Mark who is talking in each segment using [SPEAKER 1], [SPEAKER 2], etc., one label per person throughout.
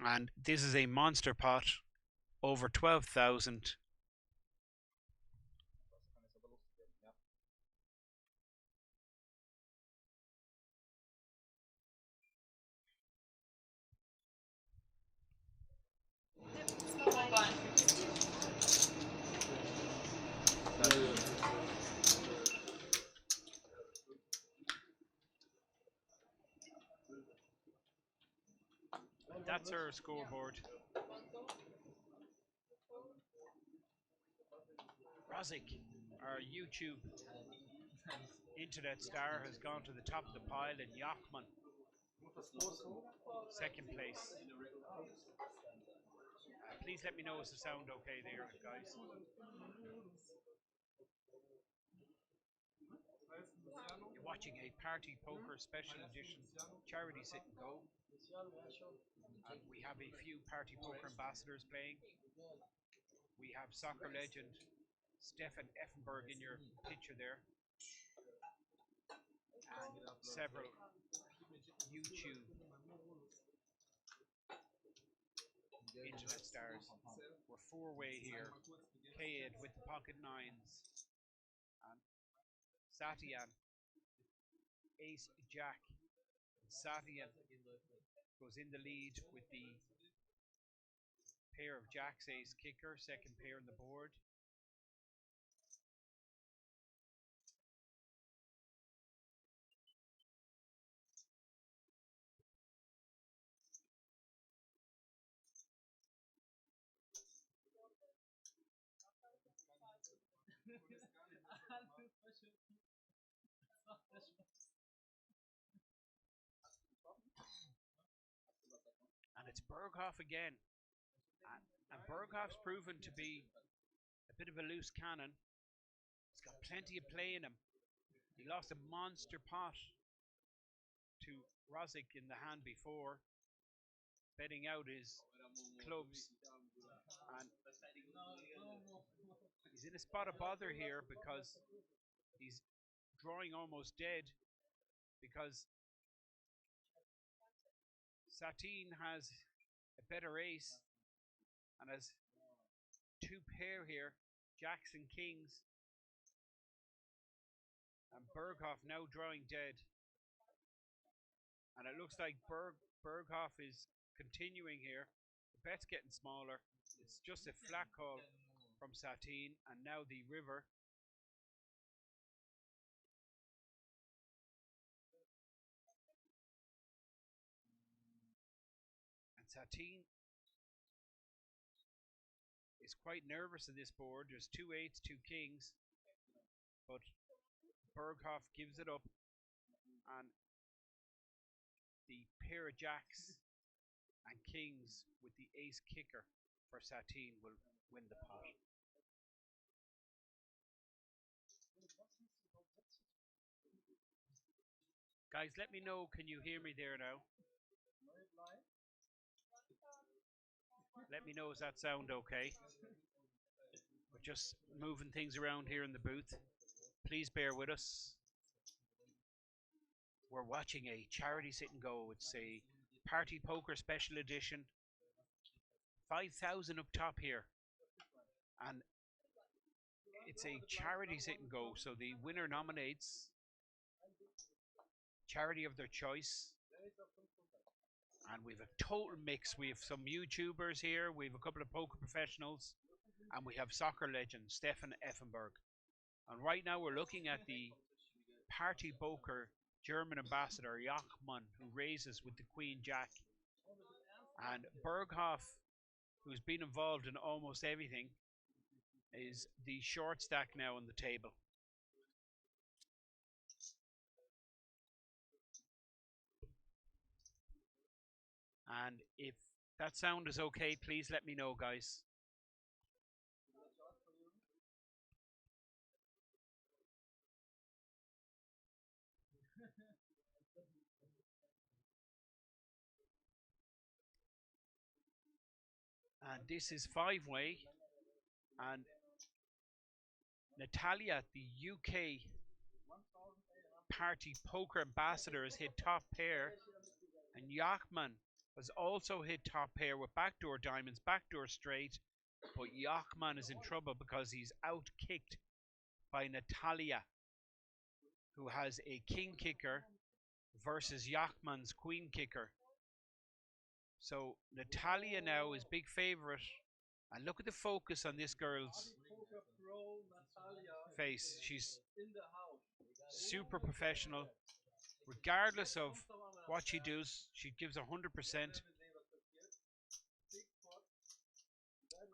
[SPEAKER 1] And this is a monster pot, over 12,000. That's our scoreboard. Rozik, our YouTube internet star, has gone to the top of the pile, and Yakman, second place. Please let me know, is the sound okay there, guys? You're watching a Party Poker Special Edition Charity Sit and Go. And we have a few Party Poker ambassadors playing. We have soccer legend Stefan Effenberg in your picture there. And several YouTube internet stars. We're four-way here. Kayed with the pocket nines. And Satyan, ace jack. Satyan goes in the lead with the pair of jacks, ace kicker, second pair on the board. And it's Berghoff again. And Berghoff's proven to be a bit of a loose cannon. He's got plenty of play in him. He lost a monster pot to Rozik in the hand before, betting out his clubs. And he's in a spot of bother here because he's drawing almost dead, because Satine has a better ace and has two pair here, jacks and kings, and Berghoff now drawing dead. And it looks like Berghoff is continuing here. The bet's getting smaller. It's just a flat call from Satine, and now the river. And Satine is quite nervous in this board. There's two eights, two kings, but Berghoff gives it up, and the pair of jacks and kings with the ace kicker for Satine will win the pot. Guys, let me know, can you hear me there now? Let me know, does that sound okay? We're just moving things around here in the booth. Please bear with us. We're watching a charity sit and go. It's a Party Poker Special Edition. 5,000 up top here. And it's a charity sit and go, so the winner nominates charity of their choice. And we have a total mix. We have some YouTubers here, we have a couple of poker professionals, and we have soccer legend Stefan Effenberg. And right now we're looking at the Party Poker German ambassador Yakman, who raises with the Queen Jack. And Berghoff, who's been involved in almost everything, is the short stack now on the table. And if that sound is okay, please let me know, guys. And this is five-way, and Natalia, the UK Party Poker ambassador, has hit top pair, and Yakman has also hit top pair with backdoor diamonds, backdoor straight, but Yakman is in trouble because he's out-kicked by Natalia, who has a king kicker versus Yakman's queen kicker. So Natalia now is big favourite. And look at the focus on this girl's face. She's super professional. Regardless of what she does, she gives 100%.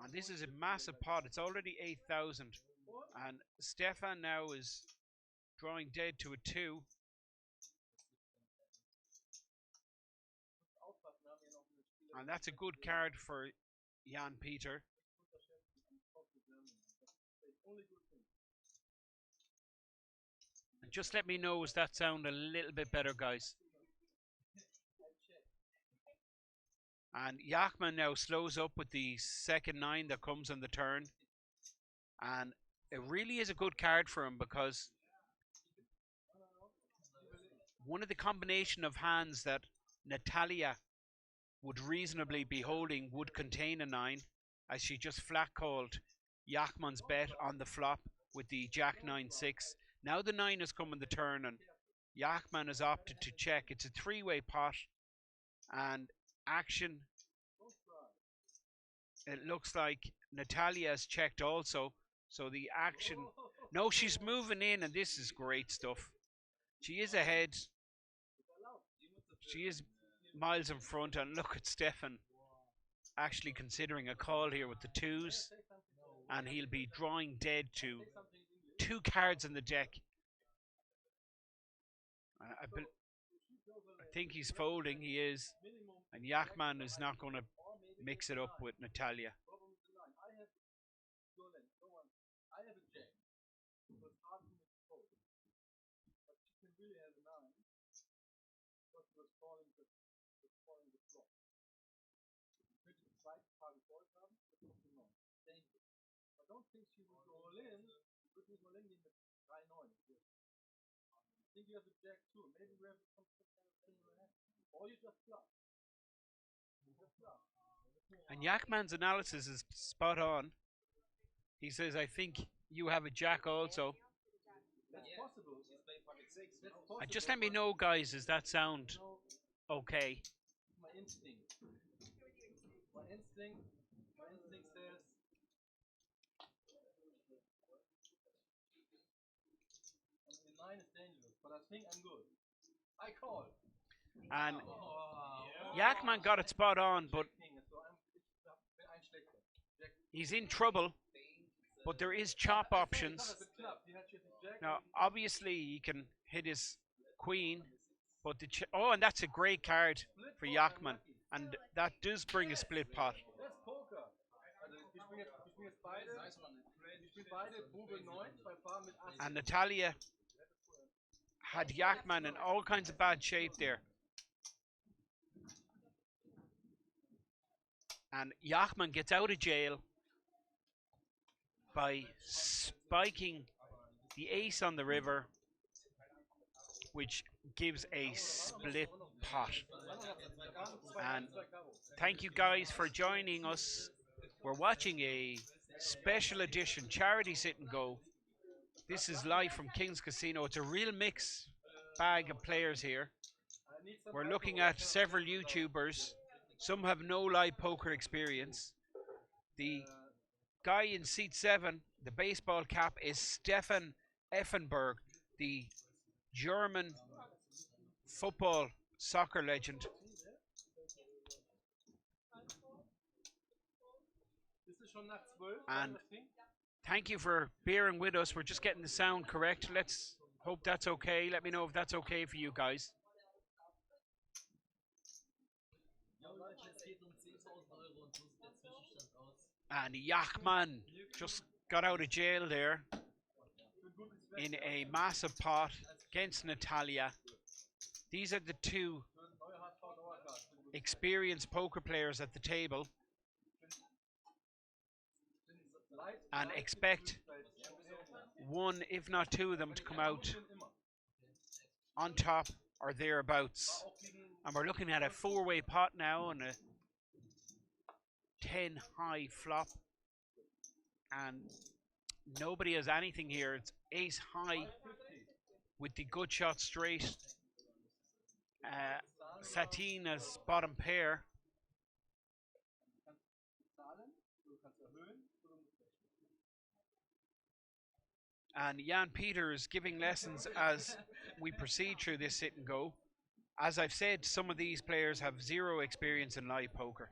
[SPEAKER 1] And this is a massive pot. It's already 8,000. And Stefan now is drawing dead to a 2. And that's a good card for Jan Peter. And just let me know, does that sound a little bit better, guys? And Yakman now slows up with the second 9 that comes on the turn. And it really is a good card for him because one of the combination of hands that Natalia would reasonably be holding would contain a 9, as she just flat called Yakman's bet on the flop with the Jack 9-6. Now the 9 has come on the turn and Yakman has opted to check. It's a 3-way pot and action. It looks like Natalia has checked also. So the action, no, she's moving in and this is great stuff. She is ahead. She is miles in front, and look at Stefan actually considering a call here with the 2s, and he'll be drawing dead to 2 cards in the deck. I think he's folding, he is, and Yakman is not going to mix it up with Natalia.
[SPEAKER 2] Think she would go all in, but we will in the 3-9. I think you have a jack too. Maybe we have some kind of thing in hand. Or you just bluff.
[SPEAKER 1] And Yakman's analysis is spot on. He says, I think you have a jack also.
[SPEAKER 2] That's possible.
[SPEAKER 1] And just let me know, guys, does that sound okay?
[SPEAKER 2] My instinct. My instinct says I mean, 9 is dangerous, but I think I'm good. I call.
[SPEAKER 1] And Yakman got it spot on, but he's in trouble. But there is chop options. Now, obviously, he can hit his queen, but the and that's a great card for Yakman, and that does bring a split pot.
[SPEAKER 2] That's poker.
[SPEAKER 1] And Natalia had Yakman in all kinds of bad shape there. And Yakman gets out of jail by spiking the ace on the river, which gives a split pot. And thank you guys for joining us. We're watching a special edition charity sit and go. This is live from King's Casino. It's a real mix bag of players here. We're looking at several YouTubers. Some have no live poker experience. The guy in seat 7, the baseball cap, is Stefan Effenberg, the German football soccer legend. And thank you for bearing with us. We're just getting the sound correct. Let's hope that's okay. Let me know if that's okay for you guys. And Yakman just got out of jail there in a massive pot against Natalia. These are the 2 experienced poker players at the table, and expect 1, if not 2 of them to come out on top or thereabouts. And we're looking at a 4-way pot now and a 10 high flop. And nobody has anything here. It's ace high with the good shot straight. Sateen as bottom pair. And Jan Peter is giving lessons as we proceed through this sit and go. As I've said, some of these players have zero experience in live poker.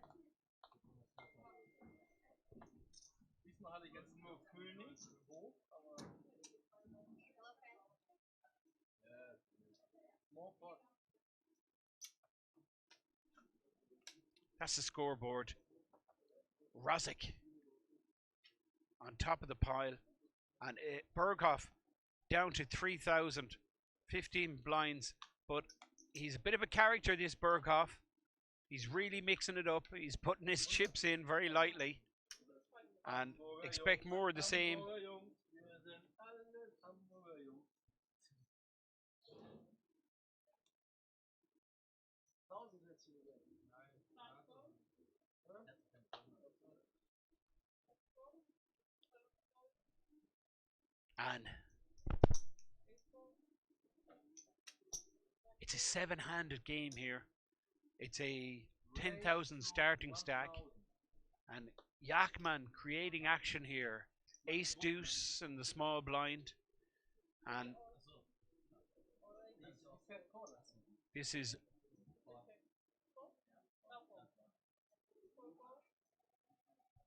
[SPEAKER 1] That's the scoreboard. Rozic on top of the pile. And Berghoff down to 3,000, 15 blinds. But he's a bit of a character, this Berghoff. He's really mixing it up. He's putting his chips in very lightly. And expect more of the same. And it's a 7-handed game here. It's a 10,000 starting stack. And Yakman creating action here. Ace deuce in the small blind. And this is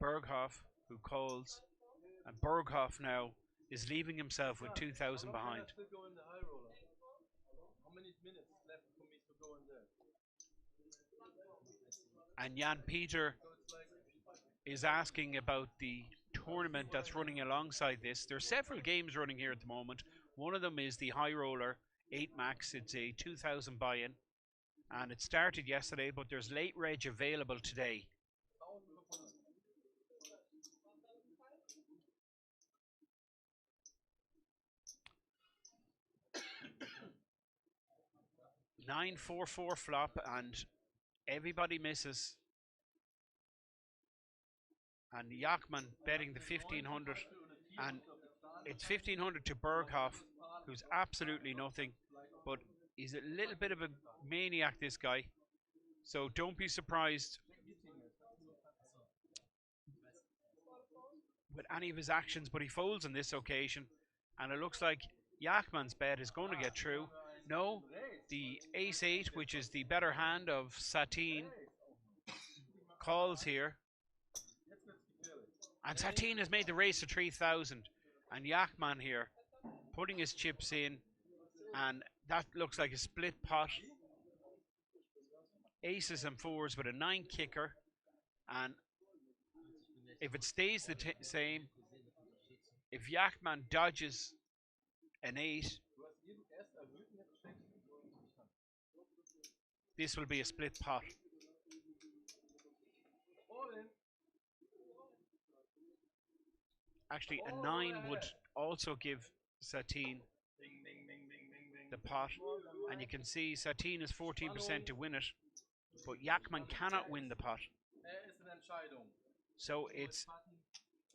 [SPEAKER 1] Berghoff who calls. And Berghoff now is leaving himself with 2,000 behind. And Jan Peter is asking about the tournament that's running alongside this. There are several games running here at the moment. One of them is the High Roller 8 Max. It's a 2,000 buy-in. And it started yesterday, but there's late reg available today. $9-4-4 flop, and everybody misses. And Yakman betting the 1,500, and it's 1,500 to Berghoff, who's absolutely nothing, but he's a little bit of a maniac, this guy. So don't be surprised with any of his actions, but he folds on this occasion, and it looks like Yakman's bet is going to get through. No, the ace-8, which is the better hand of Sateen, calls here. And Sateen has made the race to 3,000. And Yakman here putting his chips in. And that looks like a split pot. Aces and fours with a 9 kicker. And if it stays the same, if Yakman dodges an 8, this will be a split pot. Actually, a 9 would also give Sateen the pot. And you can see Sateen is 14% to win it. But Yakman cannot win the pot. So it's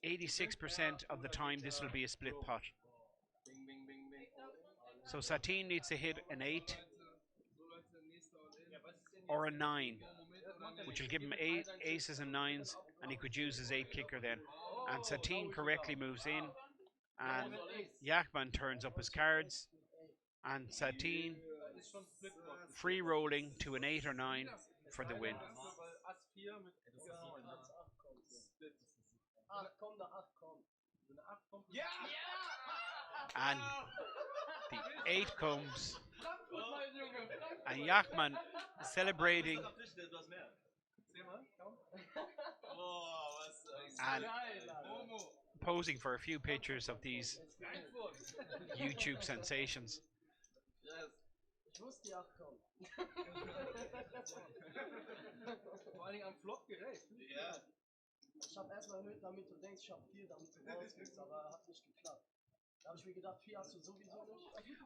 [SPEAKER 1] 86% of the time this will be a split pot. So Sateen needs to hit an 8 or a 9, which will give him aces and 9s, and he could use his 8 kicker then. And Sateen correctly moves in, and Yakman turns up his cards, and Sateen free rolling to an 8 or 9 for the win. And the 8 comes, and Yakman celebrating and posing for a few pictures of these YouTube sensations.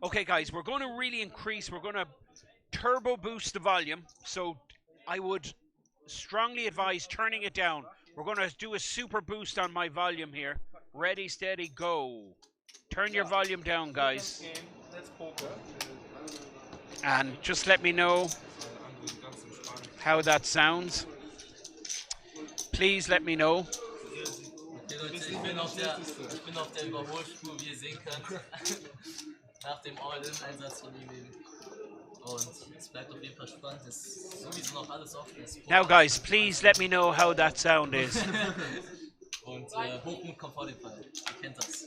[SPEAKER 1] Okay, guys, we're going to really increase. We're going to turbo boost the volume, so I would strongly advise turning it down. We're going to do a super boost on my volume here. Ready, steady, go. Turn your volume down, guys.
[SPEAKER 2] That's poker.
[SPEAKER 1] And just let me know how that sounds. Please let me know.
[SPEAKER 3] Okay, Leute, ich bin auf der Überholspur, wie ihr sehen könnt. Nach dem All-In-Einsatz von ihm eben. Und es bleibt auf jeden Fall spannend. Es ist sowieso noch alles offen.
[SPEAKER 1] Now, guys, please let me know how that sound is.
[SPEAKER 3] Und Hochmut kommt vor dem Fall. Ihr kennt das.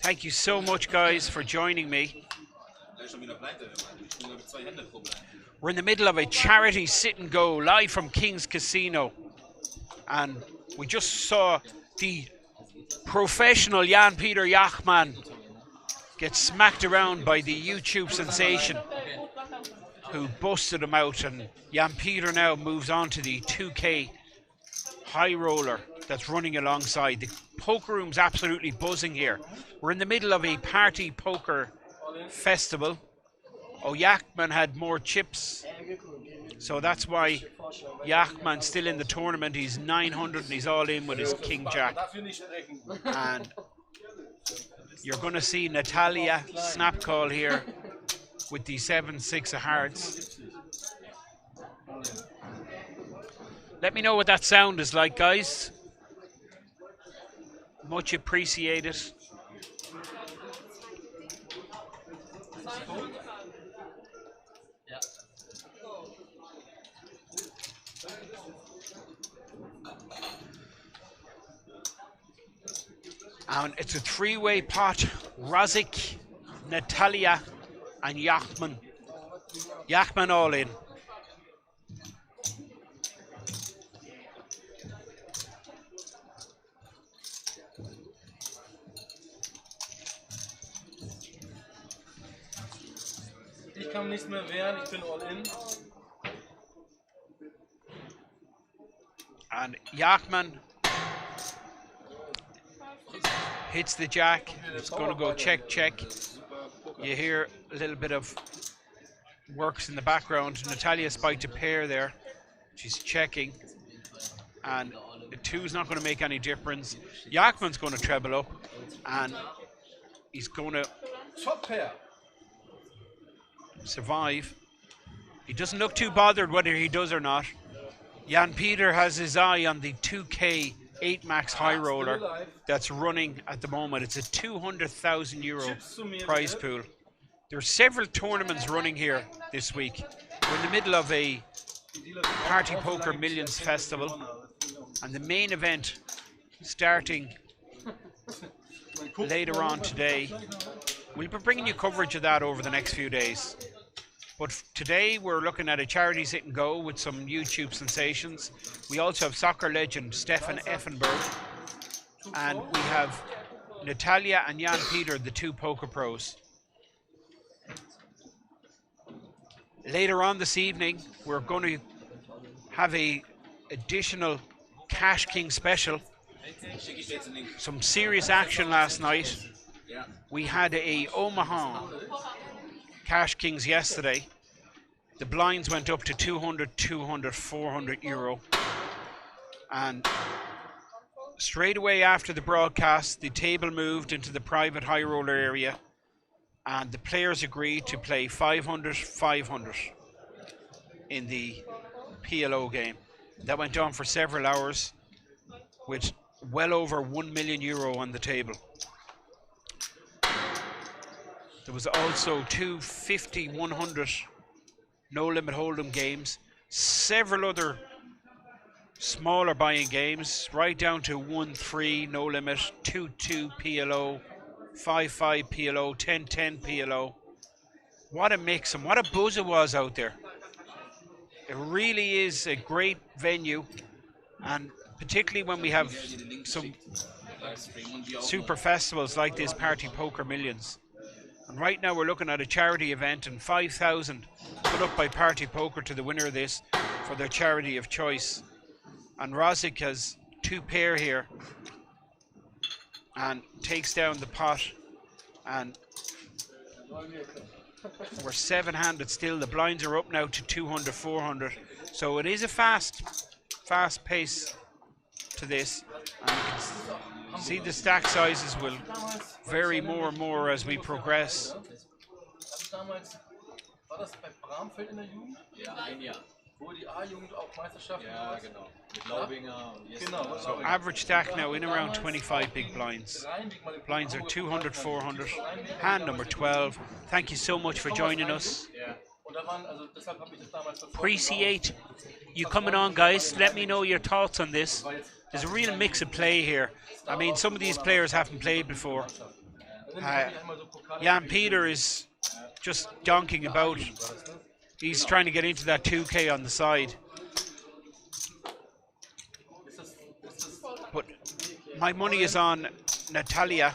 [SPEAKER 1] Thank you so much, guys, for joining me. We're in the middle of a charity sit and go live from King's Casino. And we just saw the professional Jan-Peter Yakman get smacked around by the YouTube sensation who busted him out, and Jan-Peter now moves on to the 2K high roller that's running alongside. The poker room's absolutely buzzing here. We're in the middle of a party poker festival. Oh, Yakman had more chips, so that's why Yakman's still in the tournament. He's 900 and he's all in with his King Jack. And you're going to see Natalia snap call here with the 7-6 of hearts. Let me know what that sound is like, guys. Much appreciated. And it's a three-way pot. Razik, Natalia, and Yakman. Yakman all in.
[SPEAKER 2] Ich kann nichts mehr wehren, ich bin all in.
[SPEAKER 1] And Yakman hits the jack. It's going to go check, check. You hear a little bit of works in the background. Natalia spiked a pair there. She's checking. And the two's not going to make any difference. Yakman's going to treble up. And he's going to
[SPEAKER 2] Top pair.
[SPEAKER 1] survive. He doesn't look too bothered whether he does or not. Jan-Peter has his eye on the 2K 8 max high roller that's running at the moment. It's a €200,000 prize pool. There are several tournaments running here this week. We're in the middle of a Party Poker Millions Festival, and the main event starting later on today. We'll be bringing you coverage of that over the next few days. But today we're looking at a charity sit and go with some YouTube sensations. We also have soccer legend Stefan Effenberg, and we have Natalia and Jan-Peter, the two poker pros. Later on this evening, we're going to have a additional Cash King special. Some serious action last night. We had a Omaha Cash Kings yesterday. The blinds went up to 200, 200, 400 euro. And straight away after the broadcast, the table moved into the private high roller area, and the players agreed to play 500, 500 in the PLO game. That went on for several hours with well over €1 million on the table. There was also two 50, 100 no limit hold'em games, several other smaller buying games, right down to 1-3 no limit, 2-2 PLO, 5-5 PLO, 10-10 PLO. What a mix and what a buzz it was out there. It really is a great venue, and particularly when we have some super festivals like this Party Poker Millions. And right now we're looking at a charity event, and 5,000 put up by Party Poker to the winner of this for their charity of choice. And Razik has two pair here and takes down the pot, and We're 7-handed still. The blinds are up now to 200, 400. So it is a fast pace to this. And you can see the stack sizes will vary more and more as we progress.
[SPEAKER 2] Damals war das bei Bramfeld in der Jugend?
[SPEAKER 3] Ja, ein Jahr.
[SPEAKER 2] Wo die A-Jugend auch Meisterschaften
[SPEAKER 3] Ja, genau. Mit Laubinger und
[SPEAKER 2] Genau.
[SPEAKER 1] So average stack now in around 25 big blinds. Blinds are 200, 400. Hand number 12. Thank you so much for joining us.
[SPEAKER 2] Und da waren, also deshalb habe ich das damals verfolgt.
[SPEAKER 1] Appreciate you coming on, guys. Let me know your thoughts on this. There's a real mix of play here. I mean, some of these players haven't played before. Jan Peter is just donking about. He's trying to get into that 2K on the side. But my money is on Natalia,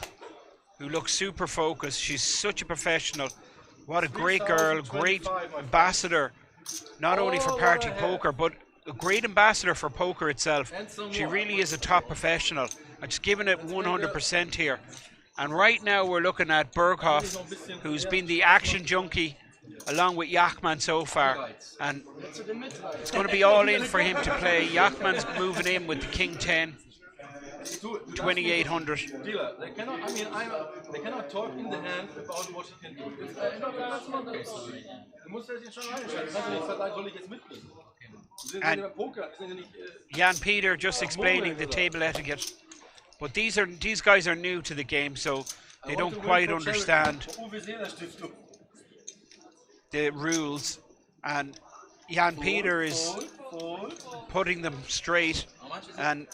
[SPEAKER 1] who looks super focused. She's such a professional. What a great girl, great ambassador, not only for party poker, but a great ambassador for poker itself. She really is a top professional. I'm just giving it 100% here. And right now we're looking at Berghoff, who's been the action junkie along with Yakman so far. And it's going to be all in for him to play. Yakman's moving in with the King 10. 2800.
[SPEAKER 2] Dealer, they cannot, I mean, they cannot talk in the hand about what he can do. That's not okay. Du musst ja schon reinschalten. Kannst du nicht verleihen, soll ich jetzt mitnehmen? Wir sind ja beim Poker, wir sind ja nicht...
[SPEAKER 1] Jan Peter just explaining the table etiquette. But these guys are new to the game, so they don't quite understand the rules. And Jan Peter is putting them straight, and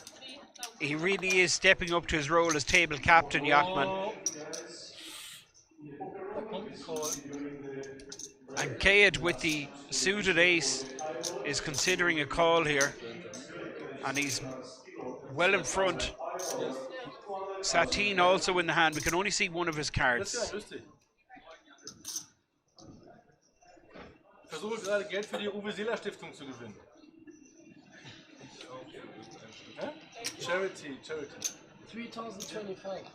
[SPEAKER 1] he really is stepping up to his role as table captain, Yakman. And Kayed with the suited ace is considering a call here, and he's well in front. Satine also in the hand. We can only see one of his cards.
[SPEAKER 2] Ich versuche gerade Geld für die Uwe Seeler Stiftung zu gewinnen. Charity.
[SPEAKER 4] 3025.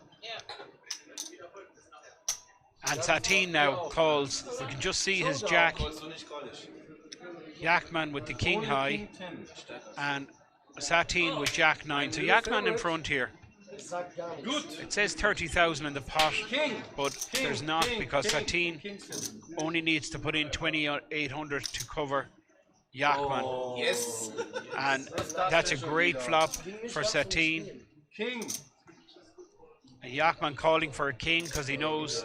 [SPEAKER 1] And Satine now calls. We can just see his jack. Yakman with the king high. And Satine with jack 9. So Yakman in front here. It says 30,000 in the pot, but there's not, because Satine only needs to put in 2,800 to cover Yakman.
[SPEAKER 3] Yes.
[SPEAKER 1] And that's a great flop for Satine. And Yakman calling for a king because he knows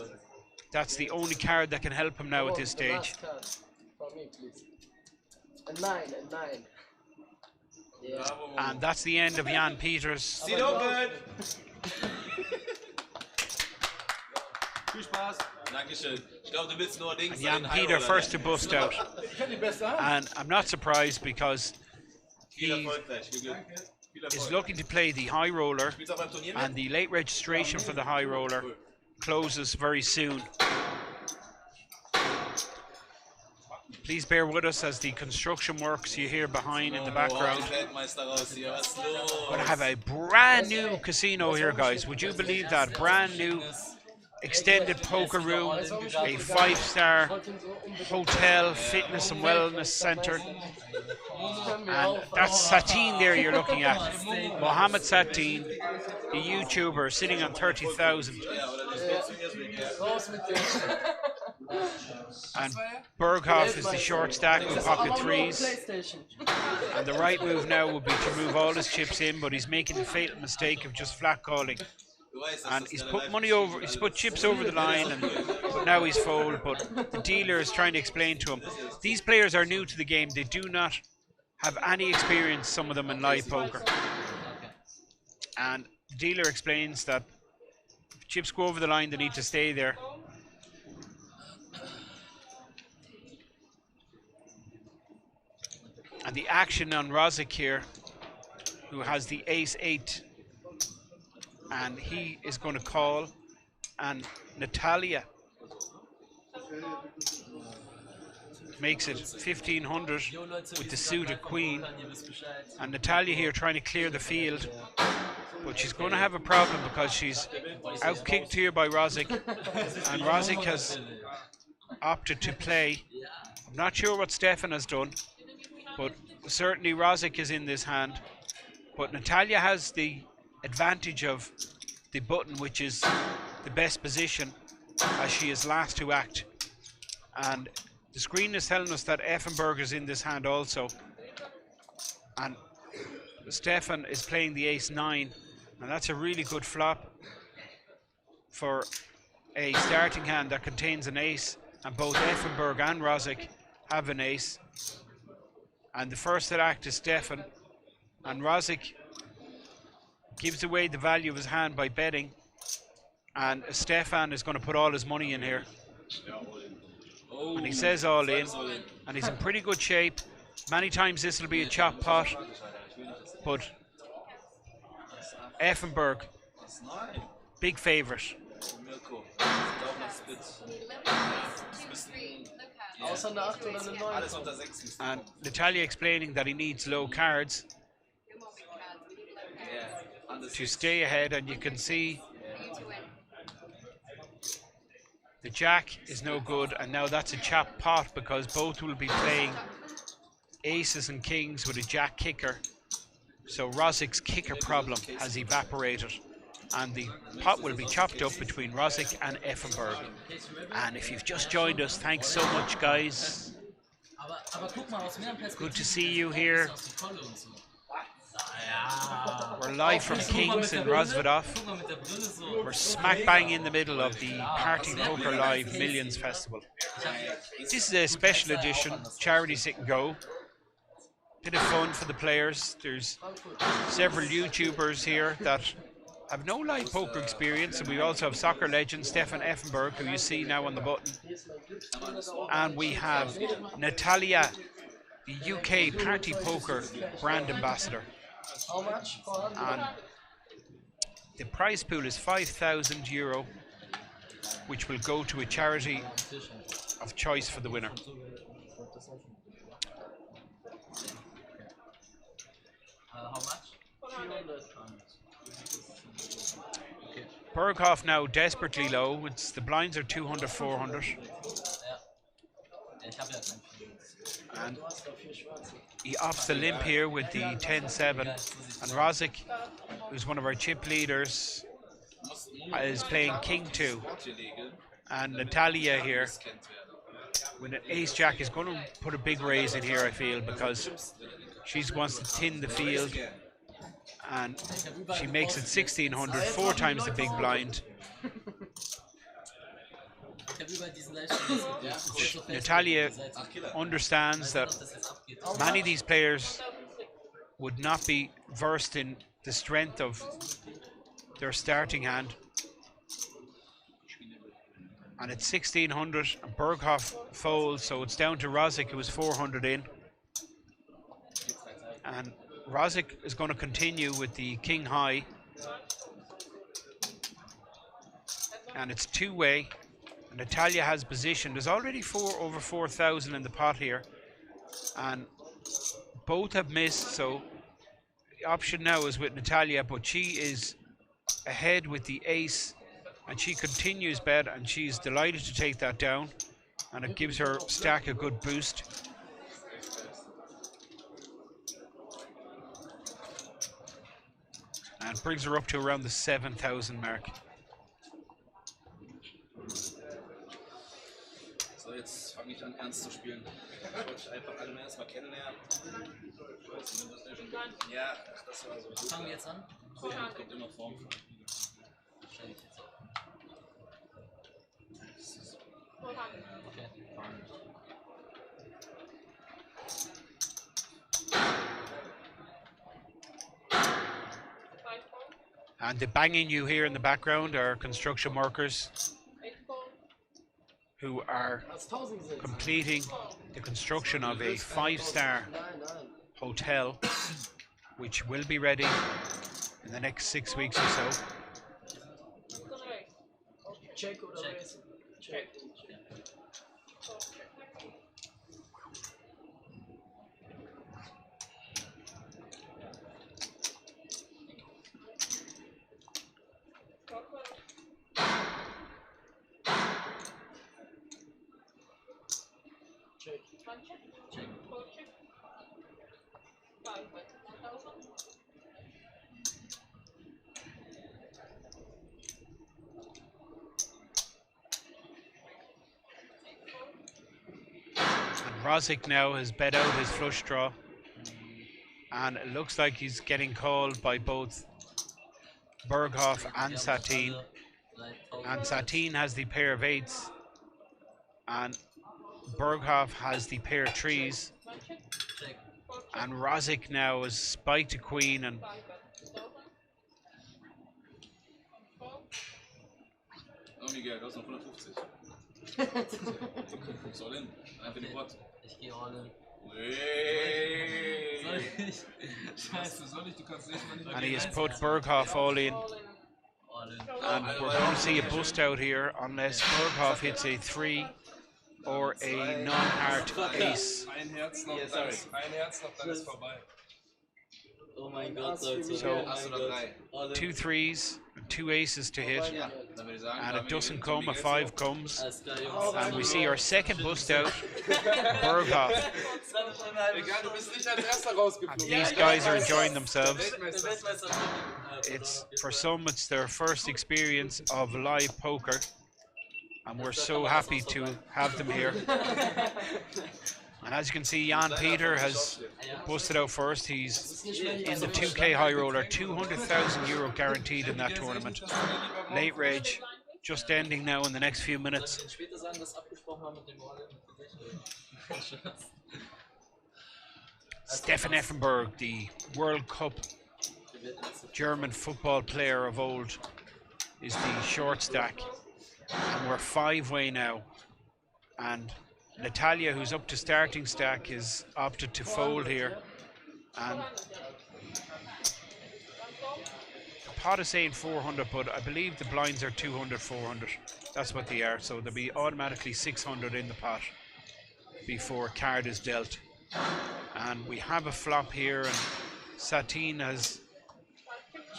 [SPEAKER 1] that's the only card that can help him now at this stage.
[SPEAKER 4] A 9. Yeah.
[SPEAKER 1] And that's the end of Jan Peters.
[SPEAKER 3] Sieht auch gut.
[SPEAKER 2] Viel Spaß.
[SPEAKER 3] Dankeschön. Ich glaube, du willst nur Dings.
[SPEAKER 1] And Jan Peter first to bust out. And I'm not surprised because he is looking to play the high roller, and the late registration for the high roller closes very soon. Please bear with us as the construction works you hear behind in the background. We're going to have a brand new casino here, guys. Would you believe that? Brand new extended poker room, a 5-star hotel, fitness and wellness center. And that's Satine there you're looking at. Mohammed Satine, the YouTuber, sitting on 30,000. And Berghoff is the short stack with pocket threes. And the right move now would be to move all his chips in, but he's making the fatal mistake of just flat calling. And he's put money over, he's put chips over the line, but now he's fold. But the dealer is trying to explain to him, these players are new to the game. They do not have any experience, some of them, in live poker. And the dealer explains that if chips go over the line, they need to stay there. And the action on Rozik here, who has the ace-8, and he is going to call. And Natalia makes it 1,500 with the suited queen. And Natalia here trying to clear the field, but she's going to have a problem because she's out-kicked here by Rozik. And Rozik has opted to play. I'm not sure what Stefan has done, but certainly Rosic is in this hand. But Natalia has the advantage of the button, which is the best position, as she is last to act. And the screen is telling us that Effenberg is in this hand also. And Stefan is playing the ace-9, and that's a really good flop for a starting hand that contains an ace, and both Effenberg and Rosic have an ace. And the first to act is Stefan, and Rosic gives away the value of his hand by betting, and Stefan is going to put all his money in here. And he says all in, and he's in pretty good shape. Many times this will be a chop pot, but Effenberg, big favourite. And Natalia explaining that he needs low cards to stay ahead, and you can see the jack is no good, and now that's a chop pot because both will be playing aces and kings with a jack kicker. So Rosic's kicker problem has evaporated, and the pot will be chopped up between Rosic and Effenberg. And if you've just joined us, thanks so much, guys. Good to see you here. We're live from Kings in Rozvadov. We're smack bang in the middle of the Party Poker Live Millions Festival. This is a special edition, charity sit and go. Bit of fun for the players. There's several YouTubers here that have no live poker experience, and we also have soccer legend Stefan Effenberg, who you see now on the button. And we have Natalia, the UK Party Poker brand ambassador. And the prize pool is €5,000, which will go to a charity of choice for the winner.
[SPEAKER 3] How much?
[SPEAKER 1] Berghoff now desperately low. The blinds are 200, 400. And he opts the limp here with the 10-7. And Rosic, who's one of our chip leaders, is playing King 2. And Natalia here, with an ace-jack, is going to put a big raise in here, I feel, because she wants to thin the field. And she makes it 1,600, 4 times the big blind. Natalia understands that many of these players would not be versed in the strength of their starting hand. And it's 1,600, and Berghoff folds, so it's down to Rosic, who was 400 in. And Rosic is going to continue with the king high, and it's two-way. Natalia has position. There's already over 4,000 in the pot here, and both have missed, so the option now is with Natalia, but she is ahead with the ace, and she continues bet, and she's delighted to take that down, and it gives her stack a good boost. And brings her up to around the 7,000 mark.
[SPEAKER 2] So, jetzt fange ich an, ernst zu spielen. Ich wollte einfach alle mehr erstmal kennenlernen. Ja, das war so.
[SPEAKER 3] Fangen wir jetzt an?
[SPEAKER 2] Ja, kommt immer Form.
[SPEAKER 3] Okay.
[SPEAKER 1] And the banging you hear in the background are construction workers who are completing the construction of a 5-star hotel, which will be ready in the next 6 weeks or so.
[SPEAKER 3] Check. Check.
[SPEAKER 1] And Rosic now has bet out his flush draw. And it looks like he's getting called by both Berghoff and Satin. And Satin has the pair of eights. And Berghoff has the pair of threes. And Rosic now has spiked a queen and
[SPEAKER 2] Miguel, du hast noch 150. Soll hin. Einfach den Pot.
[SPEAKER 3] Ich gehe all in.
[SPEAKER 2] Hey.
[SPEAKER 3] Soll ich?
[SPEAKER 2] Scheiße, soll ich? Du kannst nicht mal nicht
[SPEAKER 1] and he has put Berghoff all in.
[SPEAKER 3] All in.
[SPEAKER 1] And we're going to see a bust out here unless Berghoff hits a 3 or a non-heart ace.
[SPEAKER 2] Ein Herz noch, dann ist vorbei.
[SPEAKER 3] Oh mein Gott, Leute.
[SPEAKER 1] So,
[SPEAKER 3] Oh mein Gott. All in.
[SPEAKER 1] 2 threes and 2 aces to hit.
[SPEAKER 2] Dann würde ich sagen,
[SPEAKER 1] And it doesn't come, a 5 comes.
[SPEAKER 3] Alles klar, Jungs.
[SPEAKER 1] And we see our second bust out, Berghoff.
[SPEAKER 2] Egal, du bist nicht als erster rausgeflogen.
[SPEAKER 1] These guys are enjoying themselves.
[SPEAKER 3] Der Weltmeister.
[SPEAKER 1] It's for some, it's their first experience of live poker, and we're so happy to have them here. And as you can see, Jan Peter has busted out first. He's in the 2K high roller, 200,000 euro guaranteed in that tournament. Late reg, just ending now in the next few minutes.
[SPEAKER 3] Später sagen, dass abgesprochen haben mit dem All in.
[SPEAKER 1] Stefan Effenberg, the World Cup German football player of old, is the short stack. And we're 5-way now. And Natalia, who's up to starting stack, is opted to fold here. And the pot is saying 400, but I believe the blinds are 200, 400. That's what they are. So there'll be automatically 600 in the pot before card is dealt. And we have a flop here, and Satin has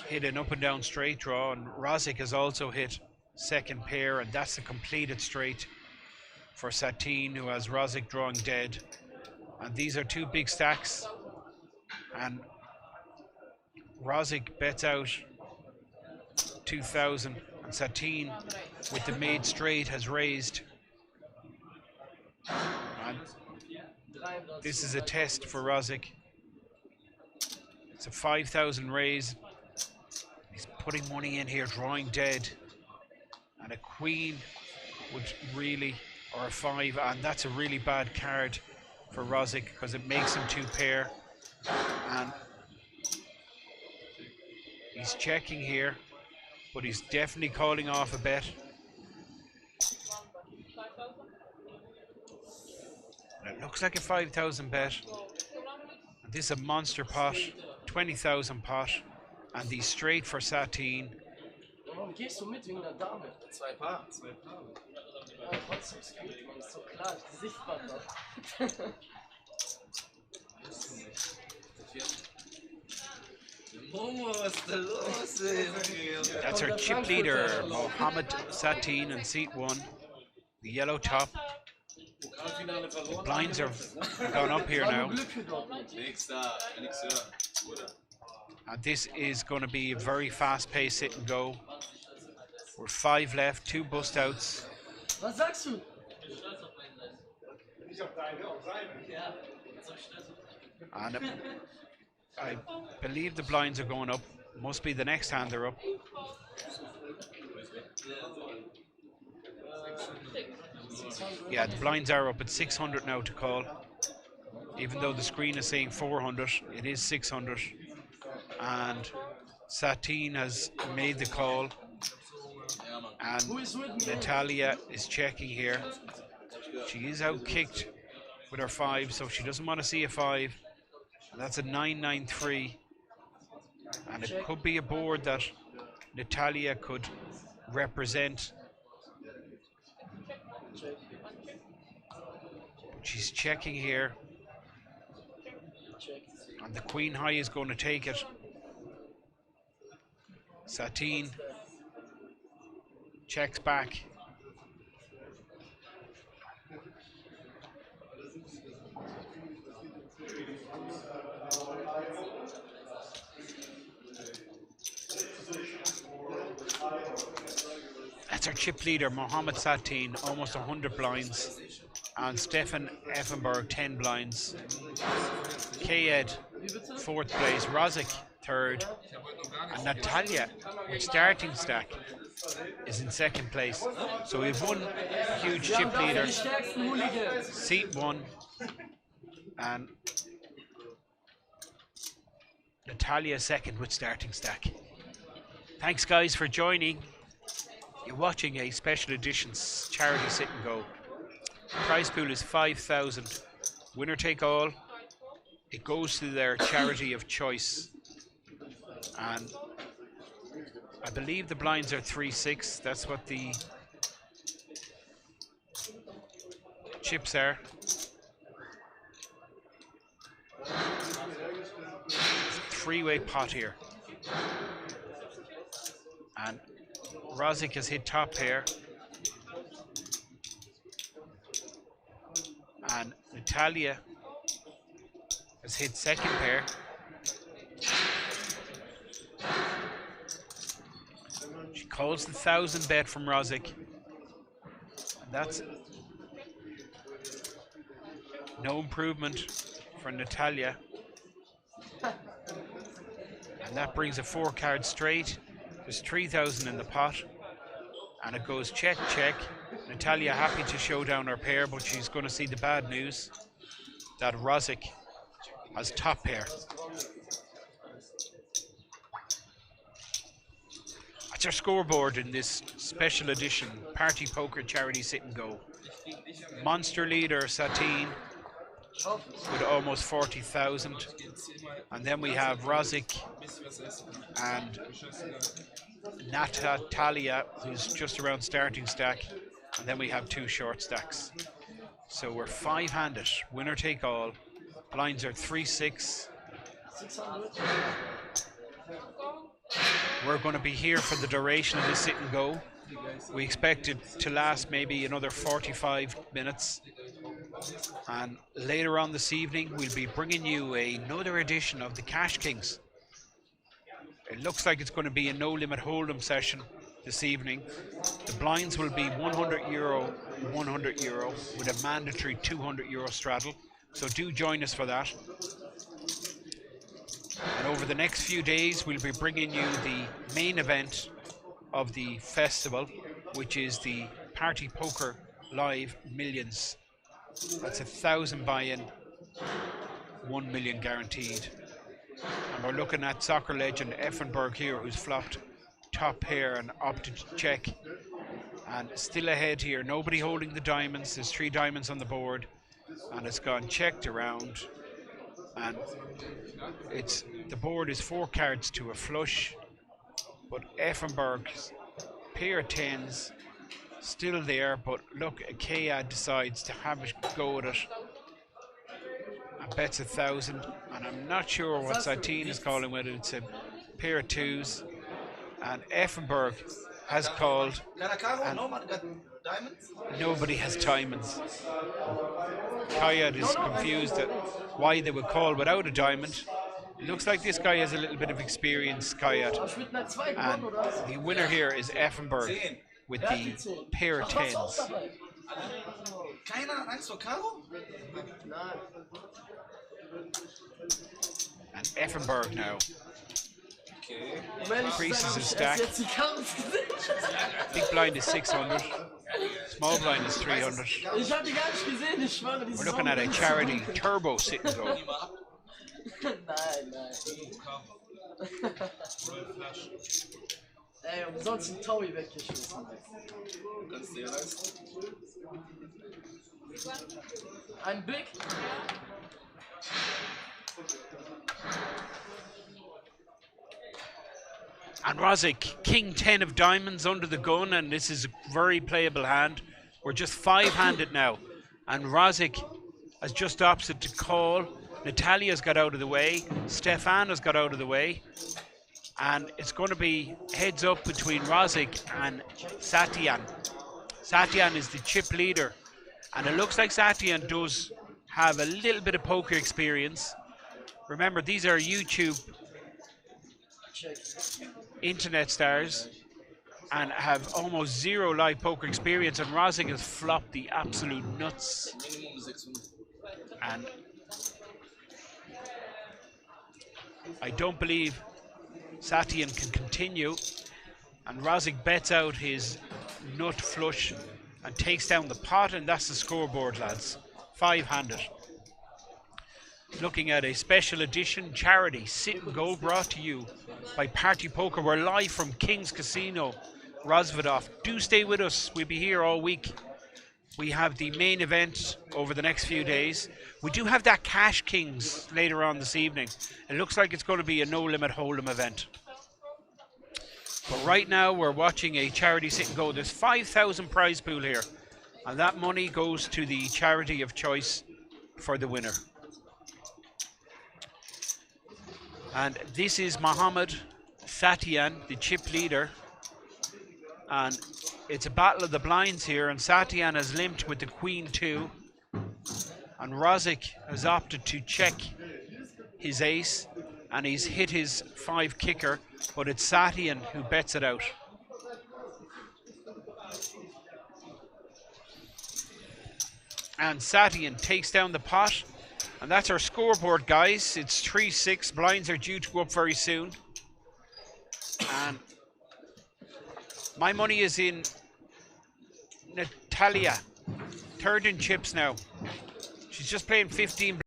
[SPEAKER 1] hit an up and down straight draw, and Rosic has also hit second pair, and that's a completed straight for Satin, who has Rosic drawing dead. And these are 2 big stacks, and Rosic bets out 2,000, and Satin with the made straight has raised. And this is a test for Rosic. It's a 5,000 raise. He's putting money in here, drawing dead. And a queen would really, or a 5, and that's a really bad card for Rosic because it makes him 2 pair. And he's checking here, but he's definitely calling off a bet. And it looks like a 5,000 bet. And this is a monster pot, 20,000 pot, and the straight for Satin.
[SPEAKER 3] Warum gehst du mit wegen der Dame?
[SPEAKER 2] 2 Paar.
[SPEAKER 3] Ja, trotzdem ist gut, man ist so klar, sichtbar doch.
[SPEAKER 2] Momo, was ist da los, ey?
[SPEAKER 1] That's our chip leader, Mohammed Satin in seat 1. The yellow top. The blinds are gone up here now. And this is going to be a very fast-paced sit and go. We're 5 left, 2 bust outs.
[SPEAKER 3] Was sagst du?
[SPEAKER 1] And I believe the blinds are going up. Must be the next hand they're up. Yeah, the blinds are up at 600 now to call. Even though the screen is saying 400, it is 600. And Satin has made the call. And Natalia is checking here. She is out-kicked with her 5, so she doesn't want to see a 5. And that's a 993. And it could be a board that Natalia could represent. She's checking here. And the queen high is going to take it. Satin checks back. chip leader Mohammed Satin almost 100 blinds, and Stefan Effenberg 10 blinds. Kayed 4th place, Rozik 3rd, and Natalia with starting stack is in 2nd place. So we have one huge chip leader, seat 1, and Natalia 2nd with starting stack. Thanks guys for joining. You're watching a special editions charity sit and go. Prize pool is 5,000. Winner take all. It goes to their charity of choice. And I believe the blinds are 3-6. That's what the chips are. Three-way pot here. And Rozik has hit top pair. And Natalia has hit 2nd pair. She calls the 1,000 bet from Rozik. And that's no improvement for Natalia. And that brings a 4-card straight. There's 3,000 in the pot. And it goes check, check. Natalia happy to show down her pair, but she's going to see the bad news that Rozik has top pair. That's our scoreboard in this special edition Party Poker Charity Sit and Go. Monster leader Satin with almost 40,000. And then we have Rozik and Natalia, who's just around starting stack. And then we have 2 short stacks. So we're 5-handed, winner take all. Blinds are 3-6. We're going to be here for the duration of the sit and go. We expect it to last maybe another 45 minutes. And later on this evening, we'll be bringing you another edition of the Cash Kings. It looks like it's going to be a no-limit hold'em session this evening. The blinds will be €100, €100 with a mandatory €200 straddle. So do join us for that. And over the next few days, we'll be bringing you the main event of the festival, which is the Party Poker Live Millions. That's 1,000 buy-in, 1 million guaranteed. And we're looking at soccer legend Effenberg here, who's flopped top pair and opted to check. And still ahead here, nobody holding the diamonds. There's 3 diamonds on the board, and it's gone checked around. And the board is 4 cards to a flush, but Effenberg's pair of 10s still there. But look, Kayad decides to have a go at it and bets 1,000, and I'm not sure what Satin is calling, whether it's a pair of 2s. And Effenberg has called, and nobody has diamonds. Kayad is confused at why they would call without a diamond. It looks like this guy has a little bit of experience, Kayad. And the winner here is Effenberg with the pair of 10s. And Effenberg now increases his stack. Big blind is 600. Small blind is 300. We're looking at a charity turbo sit and go.
[SPEAKER 4] Ey, umsonst ein Taui weggeschmissen. Ein Big.
[SPEAKER 1] And Rozik, king 10 of diamonds under the gun, and this is a very playable hand. We're just 5-handed now, and Rozik has just opted to call. Natalia's got out of the way, Stefan has got out of the way, and it's going to be heads up between Rozik and Satyan. Satyan is the chip leader, and it looks like Satyan does have a little bit of poker experience. Remember, these are YouTube internet stars, and have almost zero live poker experience, and Rozvadov has flopped the absolute nuts.
[SPEAKER 2] Minimum 600.
[SPEAKER 1] And I don't believe Satyan can continue. And Rozvadov bets out his nut flush and takes down the pot, and that's the scoreboard, lads. 5-handed. Looking at a special edition charity sit and go brought to you by Party Poker. We're live from King's Casino, Rozvadov. Do stay with us. We'll be here all week. We have the main event over the next few days. We do have that Cash Kings later on this evening. It looks like it's going to be a no limit hold'em event. But right now we're watching a charity sit and go. There's 5,000 prize pool here, and that money goes to the charity of choice for the winner. And this is Mohammed Satyan, the chip leader, and it's a battle of the blinds here, and Satyan has limped with the Queen 2, and Rozvadov has opted to check his ace, and he's hit his 5 kicker, but it's Satyan who bets it out. And Satyan takes down the pot. And that's our scoreboard, guys. It's 3-6. Blinds are due to go up very soon. And my money is in Natalia. Third in chips now. She's just playing 15